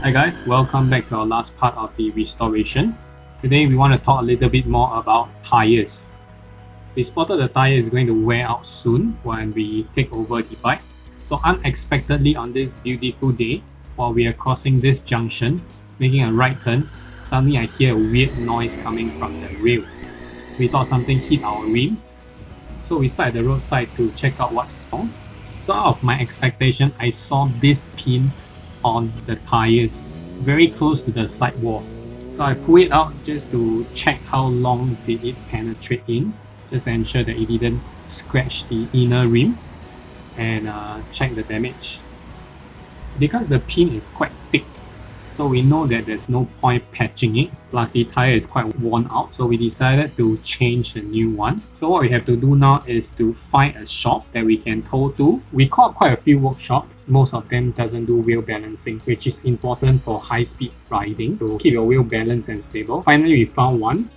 Hi guys, welcome back to our last part of the restoration. Today we want to talk a little bit more about tires. We spotted the tire is going to wear out soon when we take over the bike. So unexpectedly on this beautiful day, while we are crossing this junction, making a right turn, suddenly I hear a weird noise coming from the rail. We thought something hit our rim, so we sat at the roadside to check out what's wrong. So out of my expectation, I saw this pin on the tires very close to the side wall. So I pulled it out just to check how long did it penetrate in, just to ensure that it didn't scratch the inner rim and check the damage. Because the pin is quite thick, so we know that there's no point patching it, plus the tire is quite worn out, so we decided to change a new one. So what we have to do now is to find a shop that we can tow to. We called quite a few workshops. Most of them doesn't do wheel balancing, which is important for high-speed riding to keep your wheel balanced and stable. Finally, we found one.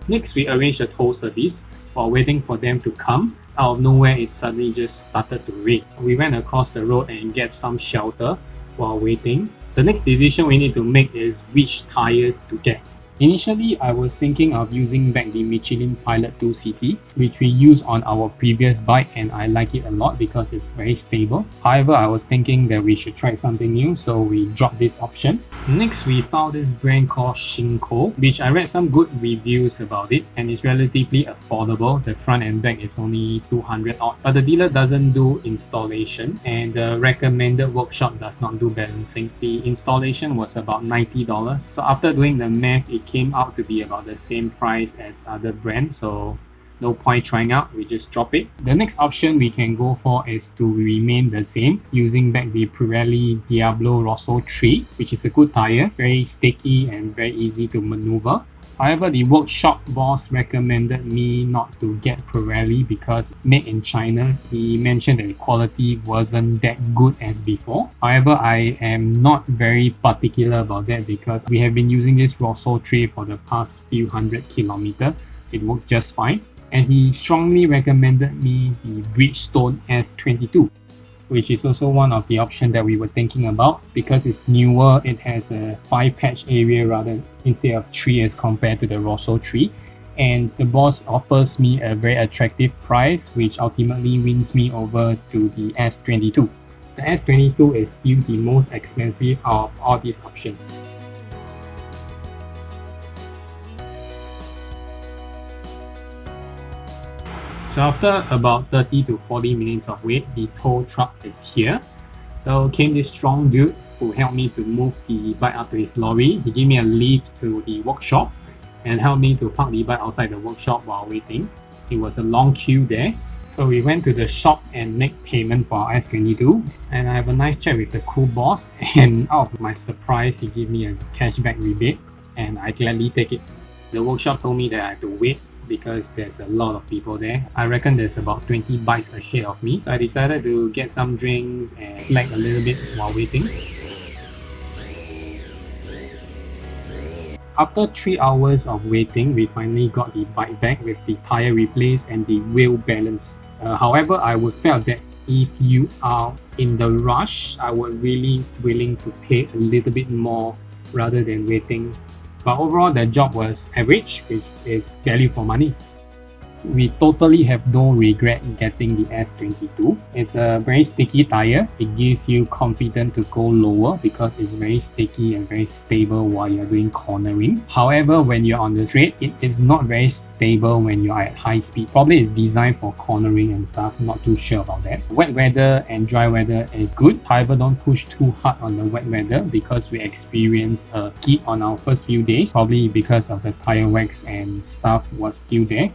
Next, we arranged a tow service. While waiting for them to come, out of nowhere, it suddenly just started to rain. We went across the road and get some shelter while waiting. The next decision we need to make is which tires to get. Initially, I was thinking of using back the Michelin Pilot 2 CT, which we used on our previous bike, and I like it a lot because it's very stable. However, I was thinking that we should try something new, so we dropped this option. Next, we found this brand called Shinko, which I read some good reviews about it, and it's relatively affordable. The front and back is only 200 odd, but the dealer doesn't do installation, and the recommended workshop does not do balancing. The installation was about $90, so after doing the math, it came out to be about the same price as other brands, so no point trying out, we just drop it. The next option we can go for is to remain the same, using back the Pirelli Diablo Rosso 3, which is a good tire, very sticky and very easy to maneuver. However, the workshop boss recommended me not to get Pirelli because made in China. He mentioned that the quality wasn't that good as before. However, I am not very particular about that because we have been using this Rosso 3 for the past few hundred kilometers. It worked just fine. And he strongly recommended me the Bridgestone S22, which is also one of the options that we were thinking about. Because it's newer, it has a 5 patch area instead of 3 as compared to the Rosso 3. And the boss offers me a very attractive price, which ultimately wins me over to the S22. The S22 is still the most expensive out of all these options. So after about 30 to 40 minutes of wait, the tow truck is here. So came this strong dude who helped me to move the bike up to his lorry. He gave me a lift to the workshop and helped me to park the bike outside the workshop while waiting. It was a long queue there. So we went to the shop and make payment for our S22. And I have a nice chat with the cool boss. And out of my surprise, he gave me a cashback rebate. And I gladly take it. The workshop told me that I have to wait because there's a lot of people there. I reckon there's about 20 bikes ahead of me. So I decided to get some drinks and slack a little bit while waiting. After 3 hours of waiting, we finally got the bike back with the tire replaced and the wheel balance. However, I would felt that if you are in the rush, I would really willing to pay a little bit more rather than waiting. But overall, the job was average, which is value for money. We totally have no regret getting the S22. It's a very sticky tire. It gives you confidence to go lower because it's very sticky and very stable while you're doing cornering. However, when you're on the straight, it is not very stable when you're at high speed. Probably it's designed for cornering and stuff, not too sure about that. Wet weather and dry weather is good. However, don't push too hard on the wet weather because we experienced a heat on our first few days, probably because of the tire wax and stuff was still there.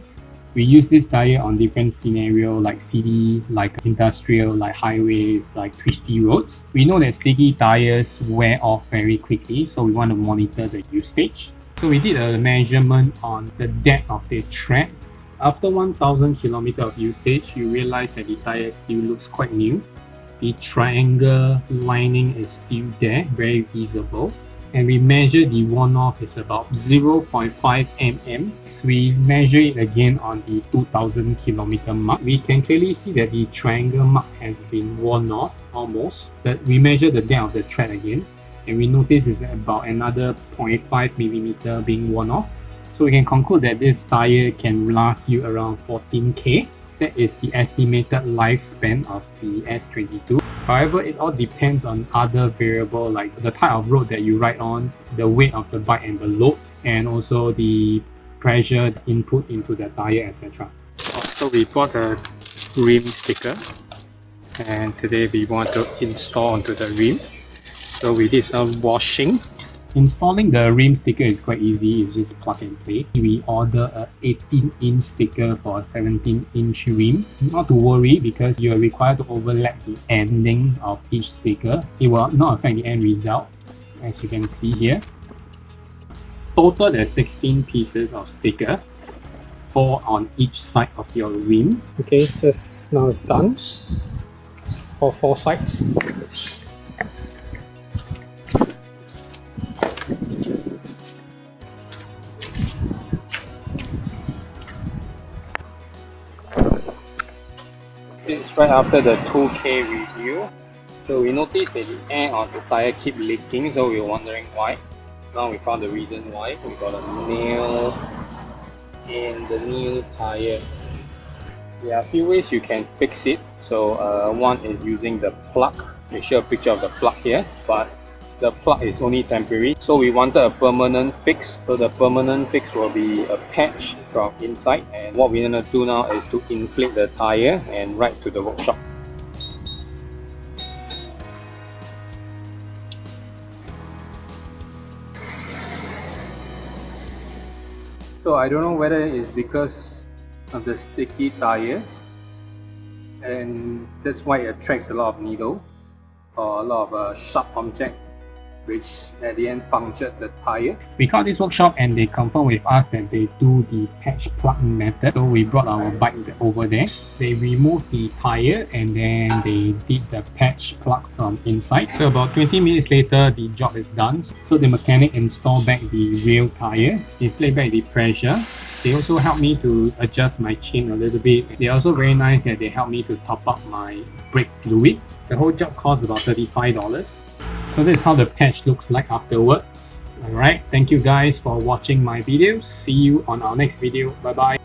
We use this tire on different scenarios like city, like industrial, like highways, like twisty roads. We know that sticky tires wear off very quickly, so we want to monitor the usage. So we did a measurement on the depth of the tread. After 1000 km of usage, you realize that the tire still looks quite new. The triangle lining is still there, very visible. And we measure the worn off is about 0.5 mm. We measure it again on the 2000 km mark. We can clearly see that the triangle mark has been worn off almost. But we measure the depth of the tread again. and we notice it's about another 0.5mm being worn off. So we can conclude that this tire can last you around 14k. That is the estimated lifespan of the S22. However, it all depends on other variables like the type of road that you ride on, the weight of the bike and the load, and also the pressure input into the tire, etc. So we bought a rim sticker, and today we want to install onto the rim. So we did some washing. Installing the rim sticker is quite easy, it's just plug and play. We order a 18-inch sticker for a 17-inch rim. Not to worry because you are required to overlap the ending of each sticker. It will not affect the end result, as you can see here. Total there's 16 pieces of sticker, 4 on each side of your rim. Okay, just now it's done. For 4 sides. It's right after the 2K review. So we noticed that the air on the tire keep leaking, so we were wondering why. Now we found the reason why. We got a nail in the new tire. There are a few ways you can fix it. So one is using the plug. They show a picture of the plug here, but the plug is only temporary. So we wanted a permanent fix. So the permanent fix will be a patch from inside. And what we're gonna do now is to inflate the tire and ride to the workshop. So I don't know whether it's because of the sticky tires, and that's why it attracts a lot of needle or a lot of sharp object, which at the end punctured the tire. We called this workshop and they confirmed with us that they do the patch plug method. So we brought our bike over there. They removed the tire and then they did the patch plug from inside. So about 20 minutes later, the job is done. So the mechanic installed back the real tire, inflate back the pressure. They also helped me to adjust my chain a little bit. They're also very nice that they helped me to top up my brake fluid. The whole job cost about $35. So this is how the patch looks like afterwards. Alright, thank you guys for watching my videos. See you on our next video. Bye bye.